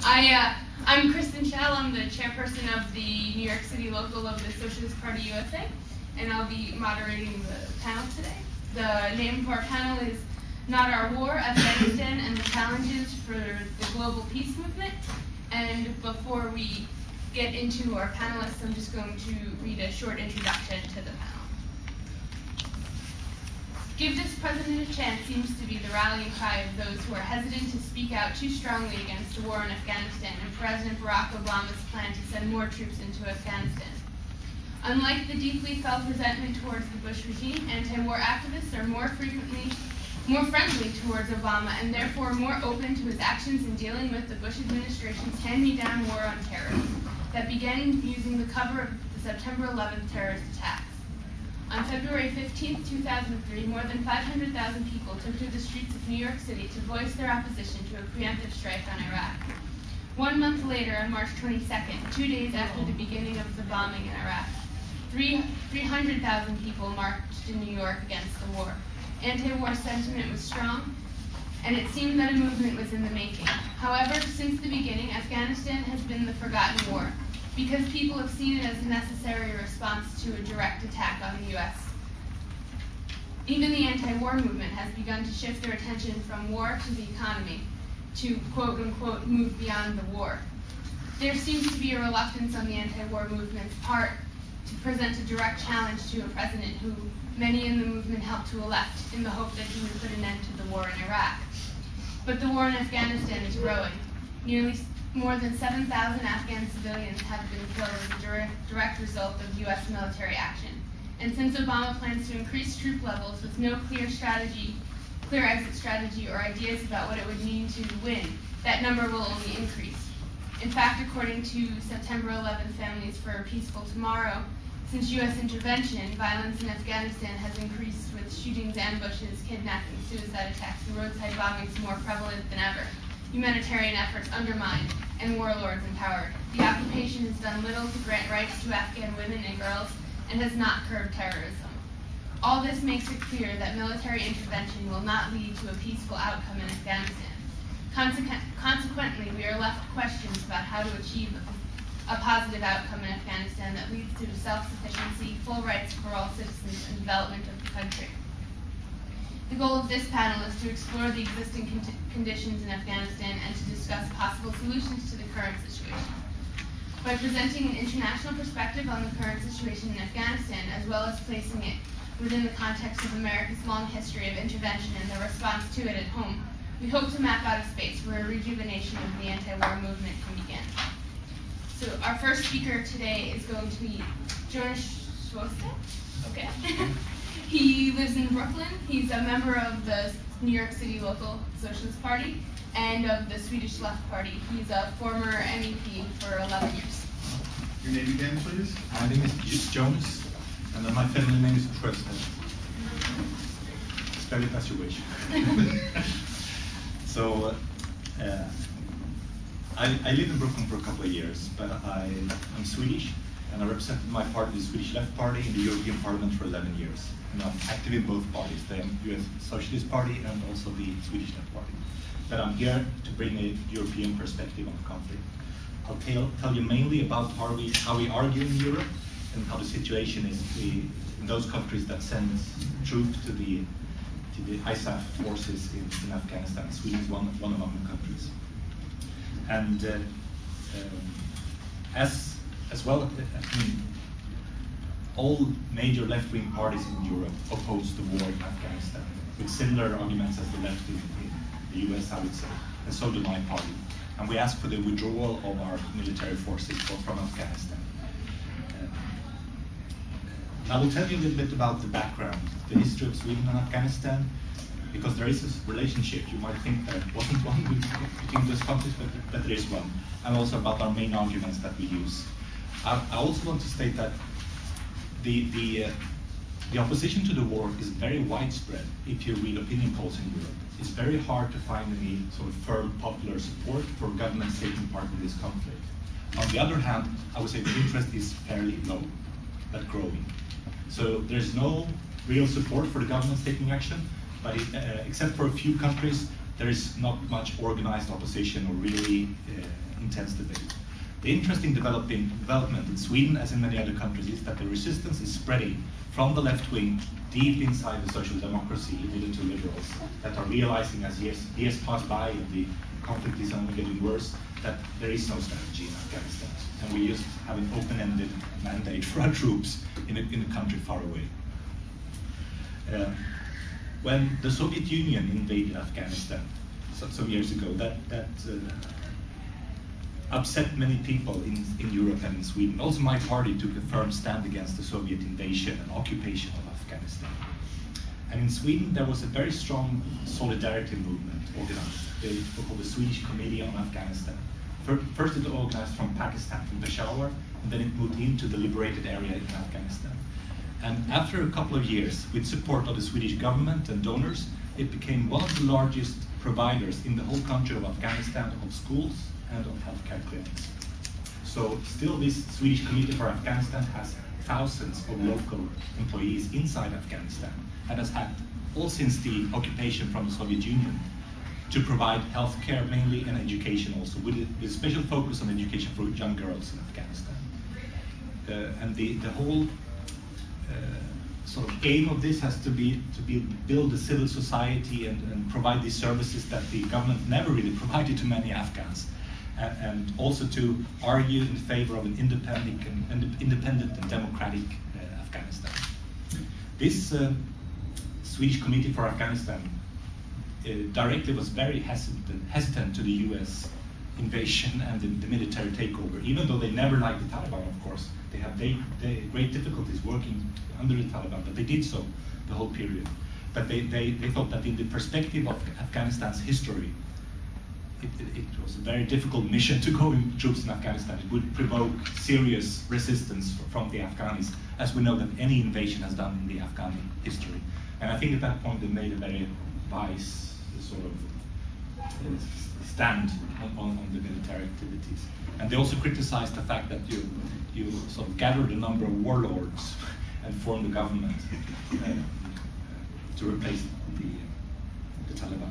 I'm Kristen Schell. I'm the chairperson of the New York City local of the Socialist Party USA, and I'll be moderating the panel today. The name of our panel is Not Our War, Afghanistan and the Challenges for the Global Peace Movement. And before we get into our panelists, I'm just going to read a short introduction to the panel. Give this president a chance seems to be the rallying cry of those who are hesitant to speak out too strongly against the war in Afghanistan and President Barack Obama's plan to send more troops into Afghanistan. Unlike the deeply felt resentment towards the Bush regime, anti-war activists are more friendly towards Obama and therefore more open to his actions in dealing with the Bush administration's hand-me-down war on terror that began using the cover of the September 11th terrorist attacks. On February 15, 2003, more than 500,000 people took to the streets of New York City to voice their opposition to a preemptive strike on Iraq. 1 month later, on March 22nd, 2 days after the beginning of the bombing in Iraq, 300,000 people marched in New York against the war. Anti-war sentiment was strong, and it seemed that a movement was in the making. However, since the beginning, Afghanistan has been the forgotten war, because people have seen it as a necessary response to a direct attack on the U.S. Even the anti-war movement has begun to shift their attention from war to the economy, to quote-unquote move beyond the war. There seems to be a reluctance on the anti-war movement's part to present a direct challenge to a president who many in the movement helped to elect in the hope that he would put an end to the war in Iraq. But the war in Afghanistan is growing. More than 7,000 Afghan civilians have been killed as a direct result of U.S. military action. And since Obama plans to increase troop levels with no clear exit strategy or ideas about what it would mean to win, that number will only increase. In fact, according to September 11th Families for a Peaceful Tomorrow, since U.S. intervention, violence in Afghanistan has increased with shootings, ambushes, kidnapping, suicide attacks, and roadside bombings more prevalent than ever. Humanitarian efforts undermined, and warlords empowered. The occupation has done little to grant rights to Afghan women and girls, and has not curbed terrorism. All this makes it clear that military intervention will not lead to a peaceful outcome in Afghanistan. Consequently, we are left with questions about how to achieve a positive outcome in Afghanistan that leads to self-sufficiency, full rights for all citizens, and development of the country. The goal of this panel is to explore the existing conditions in Afghanistan and to discuss possible solutions to the current situation. By presenting an international perspective on the current situation in Afghanistan, as well as placing it within the context of America's long history of intervention and the response to it at home, we hope to map out a space where a rejuvenation of the anti-war movement can begin. So our first speaker today is going to be Jonas Sjostedt. Okay. He lives in Brooklyn. He's a member of the New York City local Socialist Party and of the Swedish Left Party. He's a former MEP for 11 years. Your name again, please? My name is Jonas, and then my family name is Sjostedt. Spell it as you wish. So, I lived in Brooklyn for a couple of years, but I'm Swedish, and I represented my party, the Swedish Left Party, in the European Parliament for 11 years. And I'm active in both parties, the US Socialist Party and also the Swedish Left Party. But I'm here to bring a European perspective on the conflict. I'll tell you mainly about how we argue in Europe and how the situation is in those countries that send troops to the ISAF forces in Afghanistan. Sweden is one among the countries. And as well, all major left-wing parties in Europe oppose the war in Afghanistan, with similar arguments as the left in the US, I would say, and so do my party. And we ask for the withdrawal of our military forces from Afghanistan. I will tell you a little bit about the background, the history of Sweden and Afghanistan, because there is this relationship. You might think there wasn't one between those countries, but there is one. And also about our main arguments that we use. I also want to state that the opposition to the war is very widespread if you read opinion polls in Europe. It's very hard to find any sort of firm popular support for governments taking part in this conflict. On the other hand, I would say the interest is fairly low, but growing. So there's no real support for the governments taking action, but except for a few countries, there is not much organized opposition or really intense debate. The interesting development in Sweden, as in many other countries, is that the resistance is spreading from the left wing deep inside the social democracy, even to liberals, that are realizing as years pass by and the conflict is only getting worse, that there is no strategy in Afghanistan. And we just have an open-ended mandate for our troops in a country far away. When the Soviet Union invaded Afghanistan some years ago, that upset many people in Europe and in Sweden. Also, my party took a firm stand against the Soviet invasion and occupation of Afghanistan. And in Sweden, there was a very strong solidarity movement organized, called the Swedish Committee on Afghanistan. First it organized from Pakistan, from Peshawar, and then it moved into the liberated area in Afghanistan. And after a couple of years, with support of the Swedish government and donors, it became one of the largest providers in the whole country of Afghanistan of schools and of healthcare clinics. So still this Swedish Committee for Afghanistan has thousands of local employees inside Afghanistan and has had, all since the occupation from the Soviet Union, to provide healthcare mainly and education also, with a special focus on education for young girls in Afghanistan. And the whole sort of aim of this has to be build a civil society and provide these services that the government never really provided to many Afghans. And also to argue in favor of an independent and democratic Afghanistan. This Swedish Committee for Afghanistan directly was very hesitant to the US invasion and the military takeover, even though they never liked the Taliban, of course. They had great difficulties working under the Taliban, but they did so the whole period. But they thought that in the perspective of Afghanistan's history, it was a very difficult mission to go in troops in Afghanistan. It would provoke serious resistance from the Afghanis, as we know that any invasion has done in the Afghan history. And I think at that point they made a very wise sort of stand on the military activities. And they also criticized the fact that you sort of gathered a number of warlords and formed a government to replace the Taliban.